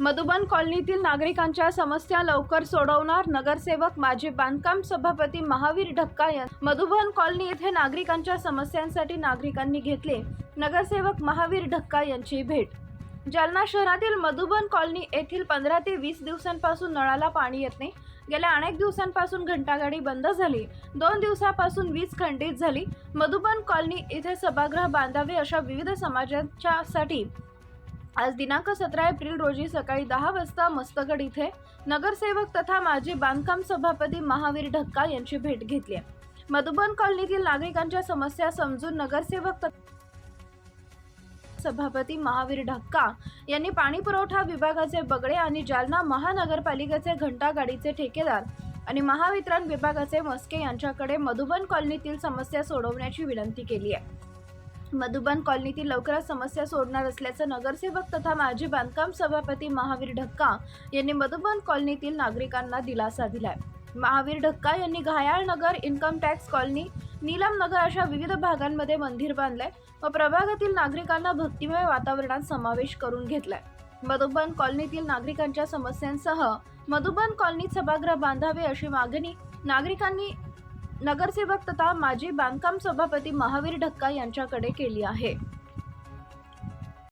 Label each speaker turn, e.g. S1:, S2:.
S1: मधुबन कॉलनीतील नागरिकांच्या समस्या लवकर सोडवणार नगरसेवक माजी बांधकाम सभापती महावीर ढक्का यांनी मधुबन कॉलनी येथे नागरिकांच्या समस्यांसाठी नागरिकांनी घेतले नगरसेवक महावीर ढक्का यांची भेट। जालना शहरातील मधुबन कॉलनी येथील 15 ते 20 दिवसांपासून नळाला पाणी येत नाही। गेल्या अनेक दिवसांपासून घंटागाडी बंद झाली। 2 दिवसांपासून वीज खंडित झाली। मधुबन कॉलनी येथे सभागृह बांधावे अशा विविध समाजांसाठी आज दिनांक 17 एप्रिल रोजी सकाळी 10 वाजता मस्तगड इथे नगरसेवक तथा माजी बांधकाम सभापती महावीर ढक्का यांची भेट घेतली। मधुबन कॉलनीतील नागरिकांच्या समस्या समजून नगरसेवक सभापती महावीर ढक्का यांनी पाणी पुरवठा विभागाचे बगडे आणि जालना महानगरपालिकेचे घंटागाडीचे ठेकेदार आणि महावितरण विभागाचे मस्के यांच्याकडे मधुबन कॉलनीतील समस्या सोडवण्याची विनंती केली आहे। मधुबन कॉलनीतील लवकरच समस्या सोडणार असल्याचं नगरसेवक तथा माजी बांधकाम सभापती महावीर ढक्का यांनी मधुबन कॉलनीतील नागरिकांना दिलासा दिलाय। महावीर ढक्का यांनी घायाळ नगर, इन्कम टॅक्स कॉलनी, नीलम नगर अशा विविध भागांमध्ये मंदिर बांधलंय व प्रभागातील नागरिकांना भक्तिमय वातावरणात समावेश करून घेतलाय। मधुबन कॉलनीतील नागरिकांच्या समस्यांसह मधुबन कॉलनीत सभागृह बांधावे अशी मागणी नागरिकांनी नगरसेवक तथा माजी बांधकाम सभापती महावीर ढक्का यांच्याकडे केली आहे।